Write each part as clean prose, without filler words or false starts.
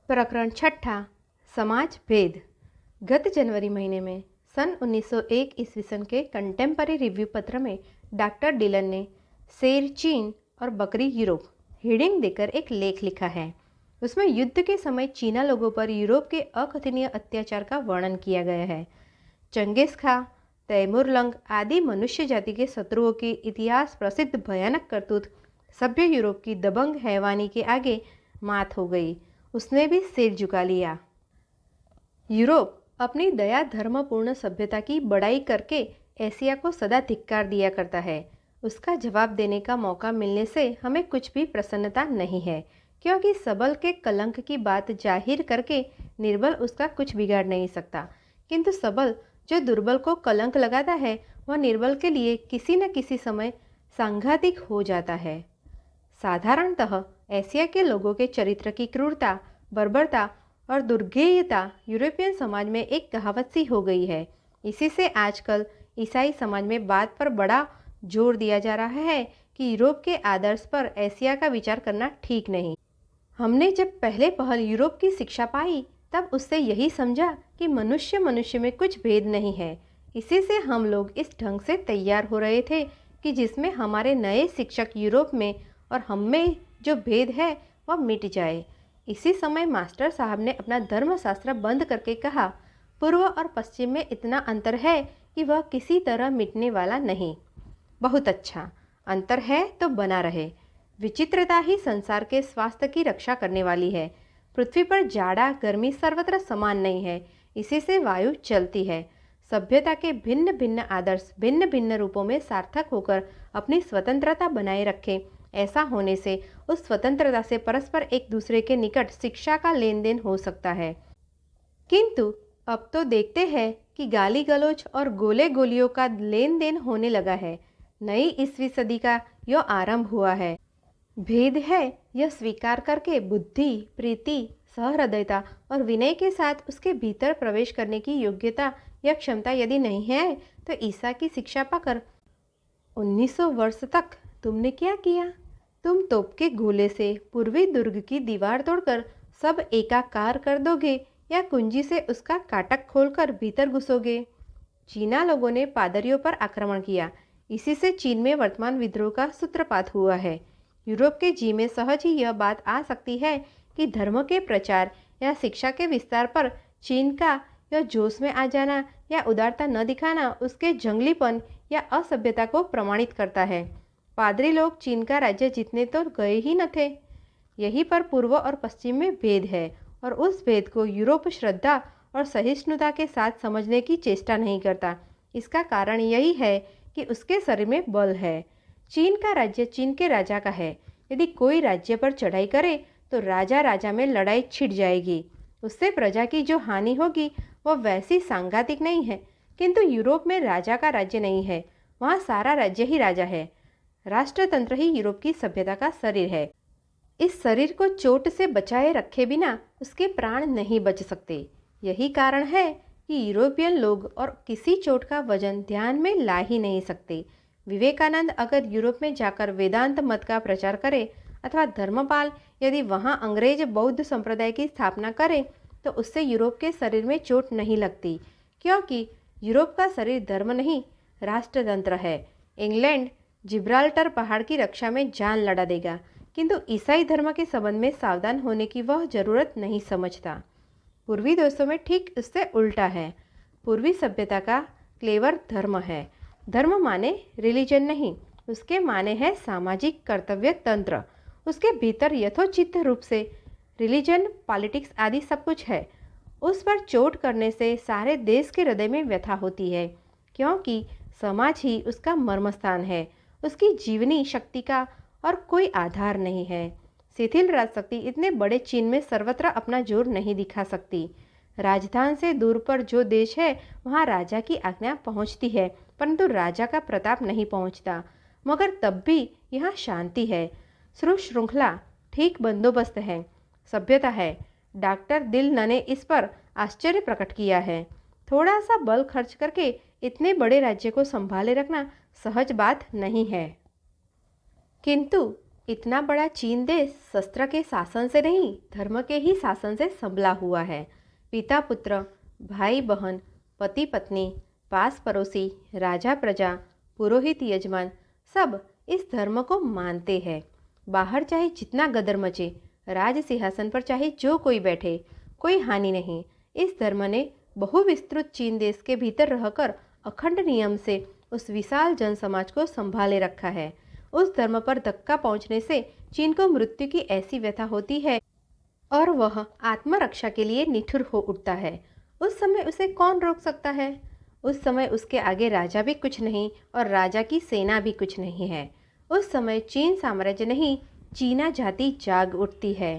प्रकरण छठा समाज भेद। गत जनवरी महीने में सन 1901 ईस्वी सन के कंटेम्पररी रिव्यू पत्र में डॉक्टर डिलन ने शेर चीन और बकरी यूरोप हेडिंग देकर एक लेख लिखा है। उसमें युद्ध के समय चीना लोगों पर यूरोप के अकथनीय अत्याचार का वर्णन किया गया है। चंगेज खां, तैमूर लंग आदि मनुष्य जाति के शत्रुओं के इतिहास प्रसिद्ध भयानक करतूत सभ्य यूरोप की दबंग हैवानी के आगे मात हो गई। उसने भी सिर झुका लिया। यूरोप अपनी दया धर्मपूर्ण सभ्यता की बड़ाई करके एशिया को सदा धिक्कार दिया करता है। उसका जवाब देने का मौका मिलने से हमें कुछ भी प्रसन्नता नहीं है, क्योंकि सबल के कलंक की बात जाहिर करके निर्बल उसका कुछ बिगाड़ नहीं सकता। किंतु सबल जो दुर्बल को कलंक लगाता है वह निर्बल के लिए किसी न किसी समय सांघातिक हो जाता है। साधारणतः एशिया के लोगों के चरित्र की क्रूरता, बर्बरता और दुर्गेयता यूरोपियन समाज में एक कहावत सी हो गई है। इसी से आजकल ईसाई समाज में बात पर बड़ा जोर दिया जा रहा है कि यूरोप के आदर्श पर एशिया का विचार करना ठीक नहीं। हमने जब पहले पहल यूरोप की शिक्षा पाई तब उससे यही समझा कि मनुष्य मनुष्य में कुछ भेद नहीं है। इसी से हम लोग इस ढंग से तैयार हो रहे थे कि जिसमें हमारे नए शिक्षक यूरोप में और हम में जो भेद है वह मिट जाए। इसी समय मास्टर साहब ने अपना धर्मशास्त्र बंद करके कहा, पूर्व और पश्चिम में इतना अंतर है कि वह किसी तरह मिटने वाला नहीं। बहुत अच्छा, अंतर है तो बना रहे। विचित्रता ही संसार के स्वास्थ्य की रक्षा करने वाली है। पृथ्वी पर जाड़ा गर्मी सर्वत्र समान नहीं है, इसी से वायु चलती है। सभ्यता के भिन्न भिन्न आदर्श भिन्न भिन्न रूपों में सार्थक होकर अपनी स्वतंत्रता बनाए रखें। ऐसा होने से उस स्वतंत्रता से परस्पर एक दूसरे के निकट शिक्षा का लेन देन हो सकता है। किंतु अब तो देखते हैं कि गाली गलौज और गोले गोलियों का लेन देन होने लगा है। नई ईस्वी सदी का यह आरंभ हुआ है। भेद है यह स्वीकार करके बुद्धि, प्रीति, सहृदयता और विनय के साथ उसके भीतर प्रवेश करने की योग्यता या क्षमता यदि नहीं है तो ईसा की शिक्षा पाकर 1900 वर्ष तक तुमने क्या किया? तुम तोप के गोले से पूर्वी दुर्ग की दीवार तोड़कर सब एकाकार कर दोगे या कुंजी से उसका काटक खोलकर भीतर घुसोगे? चीना लोगों ने पादरियों पर आक्रमण किया। इसी से चीन में वर्तमान विद्रोह का सूत्रपात हुआ है। यूरोप के जी में सहज ही यह बात आ सकती है कि धर्म के प्रचार या शिक्षा के विस्तार पर चीन का यह जोश में आ जाना या उदारता न दिखाना उसके जंगलीपन या असभ्यता को प्रमाणित करता है। पादरी लोग चीन का राज्य जीतने तो गए ही न थे। यहीं पर पूर्व और पश्चिम में भेद है और उस भेद को यूरोप श्रद्धा और सहिष्णुता के साथ समझने की चेष्टा नहीं करता। इसका कारण यही है कि उसके शरीर में बल है। चीन का राज्य चीन के राजा का है। यदि कोई राज्य पर चढ़ाई करे तो राजा राजा में लड़ाई छिड़ जाएगी। उससे प्रजा की जो हानि होगी वह वैसी सांघातिक नहीं है। किंतु यूरोप में राजा का राज्य नहीं है, वहाँ सारा राज्य ही राजा है। राष्ट्रतंत्र ही यूरोप की सभ्यता का शरीर है। इस शरीर को चोट से बचाए रखे बिना उसके प्राण नहीं बच सकते। यही कारण है कि यूरोपियन लोग और किसी चोट का वजन ध्यान में ला ही नहीं सकते। विवेकानंद अगर यूरोप में जाकर वेदांत मत का प्रचार करे अथवा धर्मपाल यदि वहाँ अंग्रेज बौद्ध संप्रदाय की स्थापना करे तो उससे यूरोप के शरीर में चोट नहीं लगती, क्योंकि यूरोप का शरीर धर्म नहीं राष्ट्रतंत्र है। इंग्लैंड जिब्राल्टर पहाड़ की रक्षा में जान लड़ा देगा, किंतु ईसाई धर्म के संबंध में सावधान होने की वह जरूरत नहीं समझता। पूर्वी देशों में ठीक इससे उल्टा है। पूर्वी सभ्यता का क्लेवर धर्म है। धर्म माने रिलीजन नहीं, उसके माने है सामाजिक कर्तव्य तंत्र। उसके भीतर यथोचित रूप से रिलीजन, पॉलिटिक्स आदि सब कुछ है। उस पर चोट करने से सारे देश के हृदय में व्यथा होती है, क्योंकि समाज ही उसका मर्मस्थान है। उसकी जीवनी शक्ति का और कोई आधार नहीं है। शिथिल राजशक्ति इतने बड़े चीन में सर्वत्र अपना जोर नहीं दिखा सकती। राजधान से दूर पर जो देश है वहाँ राजा की आज्ञा पहुँचती है, परंतु राजा का प्रताप नहीं पहुँचता। मगर तब भी यहाँ शांति है, सुश्रृंखला, ठीक बंदोबस्त है, सभ्यता है। डॉक्टर दिलन ने इस पर आश्चर्य प्रकट किया है। थोड़ा सा बल खर्च करके इतने बड़े राज्य को संभाले रखना सहज बात नहीं है। किंतु इतना बड़ा चीन देश शस्त्र के शासन से नहीं, धर्म के ही शासन से संभला हुआ है। पिता पुत्र, भाई बहन, पति पत्नी, पास पड़ोसी, राजा प्रजा, पुरोहित यजमान, सब इस धर्म को मानते हैं। बाहर चाहे जितना गदर मचे, राज सिंहासन पर चाहे जो कोई बैठे, कोई हानि नहीं। इस धर्म ने बहुविस्तृत चीन देश के भीतर रहकर अखंड नियम से उस विशाल जन समाज को संभाले रखा है। उस धर्म पर धक्का पहुंचने से चीन को मृत्यु की ऐसी व्यथा होती है और वह आत्मरक्षा के लिए निठुर हो उठता है। उस समय उसे कौन रोक सकता है? उस समय उसके आगे राजा भी कुछ नहीं और राजा की सेना भी कुछ नहीं है। उस समय चीन साम्राज्य नहीं, चीना जाति जाग उठती है।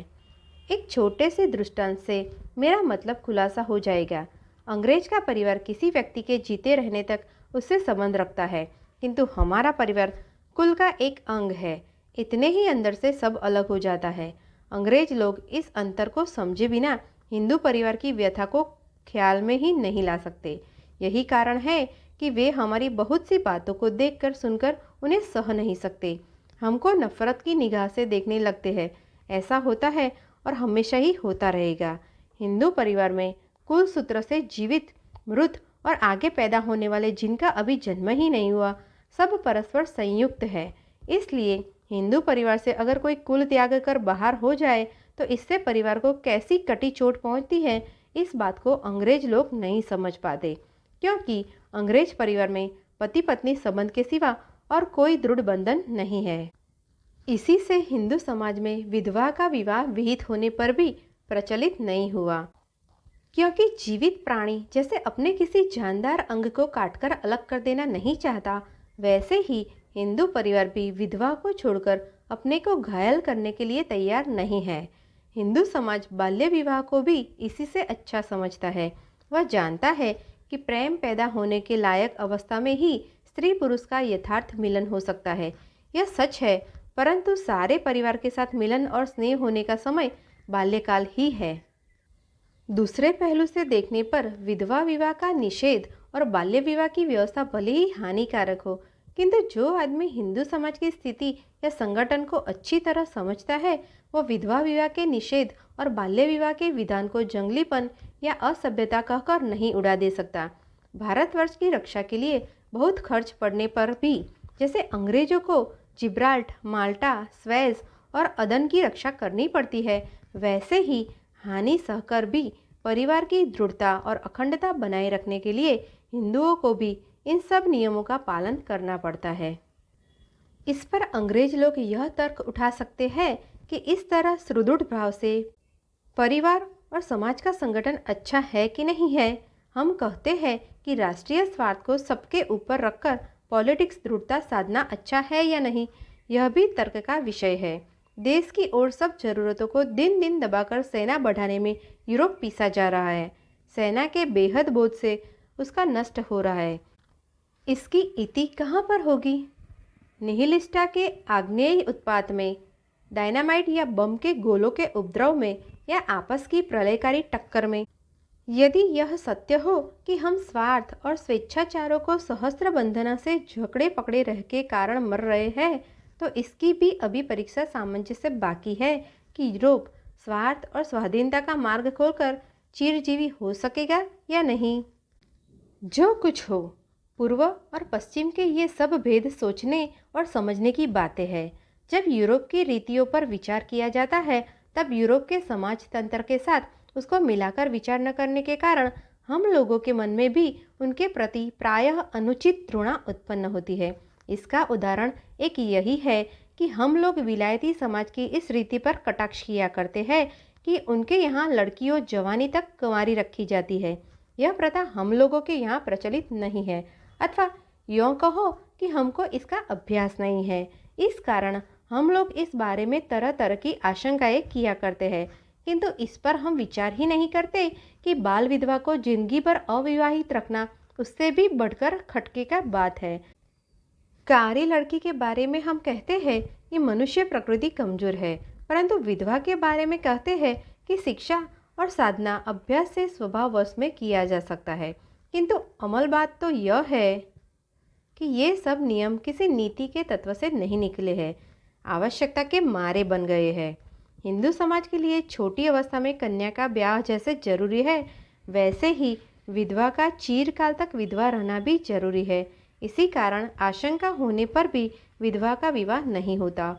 एक छोटे से दृष्टांत से मेरा मतलब खुलासा हो जाएगा। अंग्रेज का परिवार किसी व्यक्ति के जीते रहने तक उससे संबंध रखता है, किंतु हमारा परिवार कुल का एक अंग है। इतने ही अंदर से सब अलग हो जाता है। अंग्रेज लोग इस अंतर को समझे बिना हिंदू परिवार की व्यथा को ख्याल में ही नहीं ला सकते। यही कारण है कि वे हमारी बहुत सी बातों को देखकर सुनकर उन्हें सह नहीं सकते। हमको नफरत की निगाह से देखने लगते हैं। ऐसा होता है और हमेशा ही होता रहेगा। हिंदू परिवार में कुल सूत्र से जीवित, मृत और आगे पैदा होने वाले जिनका अभी जन्म ही नहीं हुआ, सब परस्पर संयुक्त है। इसलिए हिंदू परिवार से अगर कोई कुल त्याग कर बाहर हो जाए तो इससे परिवार को कैसी कटी चोट पहुंचती है, इस बात को अंग्रेज लोग नहीं समझ पाते, क्योंकि अंग्रेज परिवार में पति पत्नी संबंध के सिवा और कोई दृढ़ बंधन नहीं है। इसी से हिंदू समाज में विधवा का विवाह विहित होने पर भी प्रचलित नहीं हुआ, क्योंकि जीवित प्राणी जैसे अपने किसी जानदार अंग को काटकर अलग कर देना नहीं चाहता, वैसे ही हिंदू परिवार भी विधवा को छोड़कर अपने को घायल करने के लिए तैयार नहीं है। हिंदू समाज बाल्य विवाह को भी इसी से अच्छा समझता है। वह जानता है कि प्रेम पैदा होने के लायक अवस्था में ही स्त्री पुरुष का यथार्थ मिलन हो सकता है। यह सच है, परंतु सारे परिवार के साथ मिलन और स्नेह होने का समय बाल्यकाल ही है। दूसरे पहलू से देखने पर विधवा विवाह का निषेध और बाल्य विवाह की व्यवस्था भले ही हानिकारक हो, किंतु जो आदमी हिंदू समाज की स्थिति या संगठन को अच्छी तरह समझता है, वह विधवा विवाह के निषेध और बाल्य विवाह के विधान को जंगलीपन या असभ्यता कहकर नहीं उड़ा दे सकता। भारतवर्ष की रक्षा के लिए बहुत खर्च पड़ने पर भी, जैसे अंग्रेजों को जिब्राल्ट, माल्टा, स्वेज और अदन की रक्षा करनी पड़ती है, वैसे ही हानि सहकर भी परिवार की दृढ़ता और अखंडता बनाए रखने के लिए हिंदुओं को भी इन सब नियमों का पालन करना पड़ता है। इस पर अंग्रेज लोग यह तर्क उठा सकते हैं कि इस तरह सुदृढ़ भाव से परिवार और समाज का संगठन अच्छा है कि नहीं है। हम कहते हैं कि राष्ट्रीय स्वार्थ को सबके ऊपर रखकर पॉलिटिक्स दृढ़ता साधना अच्छा है या नहीं, यह भी तर्क का विषय है। देश की ओर सब जरूरतों को दिन दिन दबाकर सेना बढ़ाने में यूरोप पीसा जा रहा है। सेना के बेहद बोझ से उसका नष्ट हो रहा है। इसकी इति कहाँ पर होगी? निहिलिस्टा के आग्नेय उत्पात में, डायनामाइट या बम के गोलों के उपद्रव में, या आपस की प्रलयकारी टक्कर में? यदि यह सत्य हो कि हम स्वार्थ और स्वेच्छाचारों को सहस्त्र बंधना से झकड़े पकड़े रह के कारण मर रहे हैं, तो इसकी भी अभी परीक्षा सामंजस्य बाकी है कि यूरोप स्वार्थ और स्वाधीनता का मार्ग खोलकर चिरजीवी हो सकेगा या नहीं। जो कुछ हो, पूर्व और पश्चिम के ये सब भेद सोचने और समझने की बातें हैं। जब यूरोप की रीतियों पर विचार किया जाता है, तब यूरोप के समाज तंत्र के साथ उसको मिलाकर विचार न करने के कारण हम लोगों के मन में भी उनके प्रति प्रायः अनुचित घृणा उत्पन्न होती है। इसका उदाहरण एक यही है कि हम लोग विलायती समाज की इस रीति पर कटाक्ष किया करते हैं कि उनके यहाँ लड़कियों जवानी तक कुंवारी रखी जाती है। यह प्रथा हम लोगों के यहाँ प्रचलित नहीं है, अथवा यूँ कहो कि हमको इसका अभ्यास नहीं है। इस कारण हम लोग इस बारे में तरह तरह की आशंकाएं किया करते हैं, किंतु इस पर हम विचार ही नहीं करते कि बाल विधवा को जिंदगी भर अविवाहित रखना उससे भी बढ़कर खटके का बात है। कारी लड़की के बारे में हम कहते हैं कि मनुष्य प्रकृति कमजोर है, परंतु विधवा के बारे में कहते हैं कि शिक्षा और साधना अभ्यास से स्वभाववश में किया जा सकता है। किंतु अमल बात तो यह है कि ये सब नियम किसी नीति के तत्व से नहीं निकले हैं। आवश्यकता के मारे बन गए हैं। हिंदू समाज के लिए छोटी अवस्था में कन्या का ब्याह जैसे जरूरी है, वैसे ही विधवा का चिरकाल तक विधवा रहना भी जरूरी है। इसी कारण आशंका होने पर भी विधवा का विवाह नहीं होता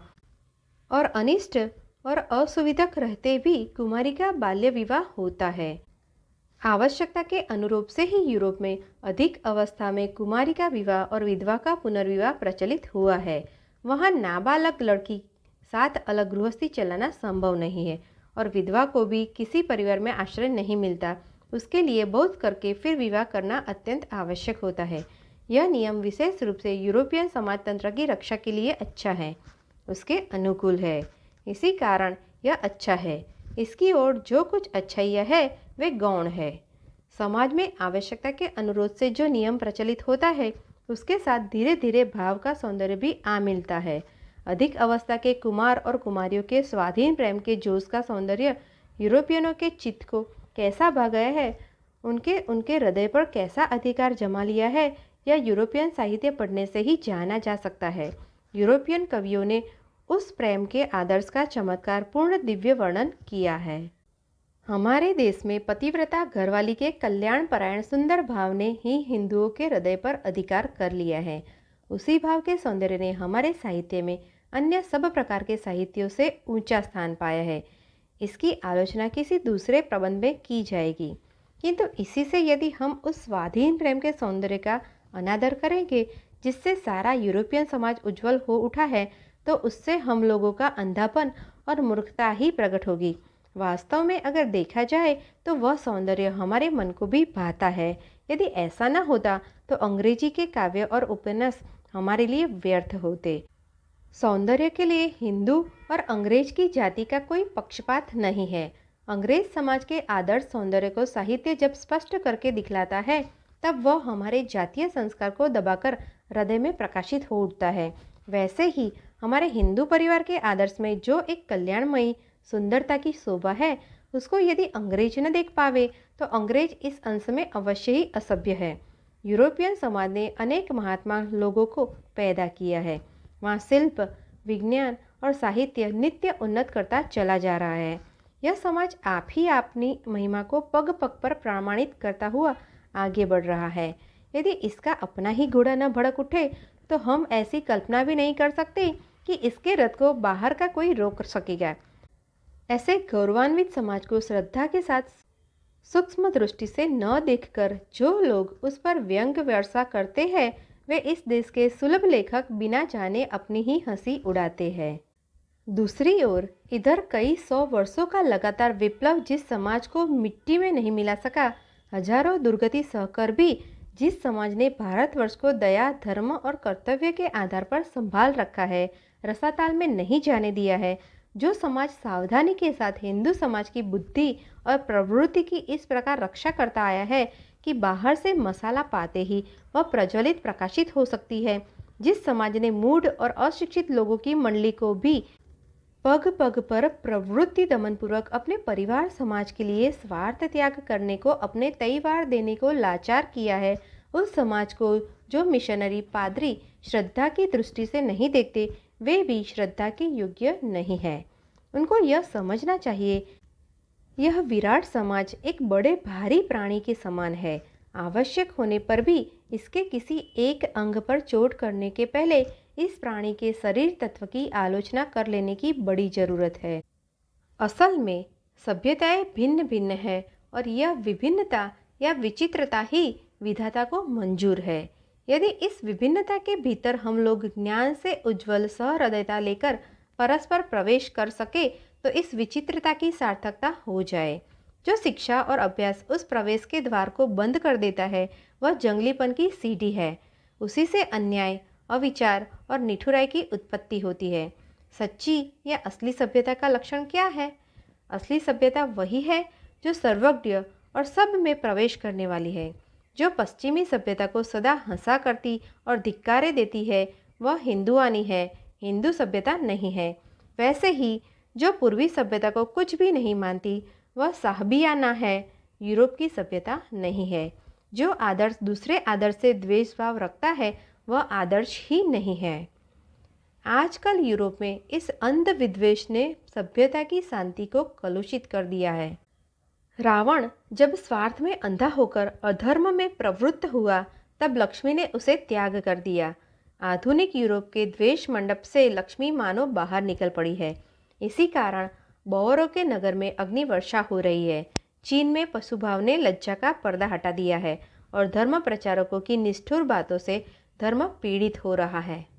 और अनिष्ट और असुविधक रहते भी कुमारी का बाल्य विवाह होता है। आवश्यकता के अनुरूप से ही यूरोप में अधिक अवस्था में कुमारी का विवाह और विधवा का पुनर्विवाह प्रचलित हुआ है। वहाँ नाबालग लड़की साथ अलग गृहस्थी चलाना संभव नहीं है और विधवा को भी किसी परिवार में आश्रय नहीं मिलता। उसके लिए बहुत करके फिर विवाह करना अत्यंत आवश्यक होता है। यह नियम विशेष रूप से यूरोपियन समाज तंत्र की रक्षा के लिए अच्छा है, उसके अनुकूल है। इसी कारण यह अच्छा है। इसकी ओर जो कुछ अच्छाइयाँ है वे गौण है। समाज में आवश्यकता के अनुरोध से जो नियम प्रचलित होता है उसके साथ धीरे धीरे भाव का सौंदर्य भी आ मिलता है। अधिक अवस्था के कुमार और कुमारियों के स्वाधीन प्रेम के जोश का सौंदर्य यूरोपियनों के चित्त को कैसा भा गया है, उनके उनके हृदय पर कैसा अधिकार जमा लिया है, यह यूरोपियन साहित्य पढ़ने से ही जाना जा सकता है। यूरोपियन कवियों ने उस प्रेम के आदर्श का चमत्कार पूर्ण दिव्य वर्णन किया है। हमारे देश में पतिव्रता घरवाली के कल्याण परायण सुंदर भाव ने ही हिंदुओं के हृदय पर अधिकार कर लिया है। उसी भाव के सौंदर्य ने हमारे साहित्य में अन्य सब प्रकार के साहित्यों से ऊंचा स्थान पाया है। इसकी आलोचना किसी दूसरे प्रबंध में की जाएगी, किंतु इसी से यदि हम उस स्वाधीन प्रेम के सौंदर्य का अनादर करेंगे जिससे सारा यूरोपियन समाज उज्जवल हो उठा है, तो उससे हम लोगों का अंधापन और मूर्खता ही प्रकट होगी। वास्तव में अगर देखा जाए तो वह सौंदर्य हमारे मन को भी भाता है। यदि ऐसा न होता तो अंग्रेजी के काव्य और उपन्यास हमारे लिए व्यर्थ होते। सौंदर्य के लिए हिंदू और अंग्रेज की जाति का कोई पक्षपात नहीं है। अंग्रेज समाज के आदर्श सौंदर्य को साहित्य जब स्पष्ट करके दिखलाता है तब वह हमारे जातीय संस्कार को दबाकर हृदय में प्रकाशित हो उठता है। वैसे ही हमारे हिंदू परिवार के आदर्श में जो एक कल्याणमयी सुंदरता की शोभा है, उसको यदि अंग्रेज न देख पावे तो अंग्रेज इस अंश में अवश्य ही असभ्य है। यूरोपियन समाज ने अनेक महात्मा लोगों को पैदा किया है। वहाँ शिल्प, विज्ञान और साहित्य नित्य उन्नत करता चला जा रहा है। यह समाज आप ही अपनी महिमा को पग पग पर प्रमाणित करता हुआ आगे बढ़ रहा है। यदि इसका अपना ही घोड़ा न भड़क उठे तो हम ऐसी कल्पना भी नहीं कर सकते कि इसके रथ को बाहर का कोई रोक सकेगा। ऐसे गौरवान्वित समाज को श्रद्धा के साथ सूक्ष्म दृष्टि से न देखकर जो लोग उस पर व्यंग वर्षा करते हैं, वे इस देश के सुलभ लेखक बिना जाने अपनी ही हंसी उड़ाते हैं। दूसरी ओर इधर कई 100 वर्षों का लगातार विप्लव जिस समाज को मिट्टी में नहीं मिला सका, हजारों दुर्गति सहकर भी जिस समाज ने भारतवर्ष को दया, धर्म और कर्तव्य के आधार पर संभाल रखा है, रसाताल में नहीं जाने दिया है, जो समाज सावधानी के साथ हिंदू समाज की बुद्धि और प्रवृत्ति की इस प्रकार रक्षा करता आया है कि बाहर से मसाला पाते ही वह प्रज्वलित प्रकाशित हो सकती है, जिस समाज ने मूढ़ और अशिक्षित लोगों की मंडली को भी पग पग पर प्रवृत्ति दमनपूर्वक अपने परिवार समाज के लिए स्वार्थ त्याग करने को, अपने तैवार देने को लाचार किया है, उस समाज को जो मिशनरी पादरी श्रद्धा की दृष्टि से नहीं देखते, वे भी श्रद्धा के योग्य नहीं है। उनको यह समझना चाहिए, यह विराट समाज एक बड़े भारी प्राणी के समान है। आवश्यक होने पर भी इसके किसी एक अंग पर चोट करने के पहले इस प्राणी के शरीर तत्व की आलोचना कर लेने की बड़ी जरूरत है। असल में सभ्यताएं भिन्न भिन्न है और यह विभिन्नता या विचित्रता ही विधाता को मंजूर है। यदि इस विभिन्नता के भीतर हम लोग ज्ञान से उज्जवल सहृदयता लेकर परस्पर प्रवेश कर सके तो इस विचित्रता की सार्थकता हो जाए। जो शिक्षा और अभ्यास उस प्रवेश के द्वार को बंद कर देता है, वह जंगलीपन की सीढ़ी है। उसी से अन्याय, अविचार और निठुराई की उत्पत्ति होती है। सच्ची या असली सभ्यता का लक्षण क्या है? असली सभ्यता वही है जो सर्वज्ञ और सब में प्रवेश करने वाली है। जो पश्चिमी सभ्यता को सदा हंसा करती और धिक्कारे देती है, वह हिंदुआनी है, हिंदू सभ्यता नहीं है। वैसे ही जो पूर्वी सभ्यता को कुछ भी नहीं मानती, वह साहबियाना है, यूरोप की सभ्यता नहीं है। जो आदर्श दूसरे आदर्श से द्वेष भाव रखता है, वह आदर्श ही नहीं है। आजकल यूरोप में इस अंध विद्वेष ने सभ्यता की शांति को कलुषित कर दिया है। रावण जब स्वार्थ में अंधा होकर अधर्म में प्रवृत्त हुआ, तब लक्ष्मी ने उसे त्याग कर दिया। आधुनिक यूरोप के द्वेष मंडप से लक्ष्मी मानो बाहर निकल पड़ी है। इसी कारण बौरों के नगर में अग्नि वर्षा हो रही है। चीन में पशुभाव ने लज्जा का पर्दा हटा दिया है और धर्म प्रचारकों की निष्ठुर बातों से धर्म पीड़ित हो रहा है।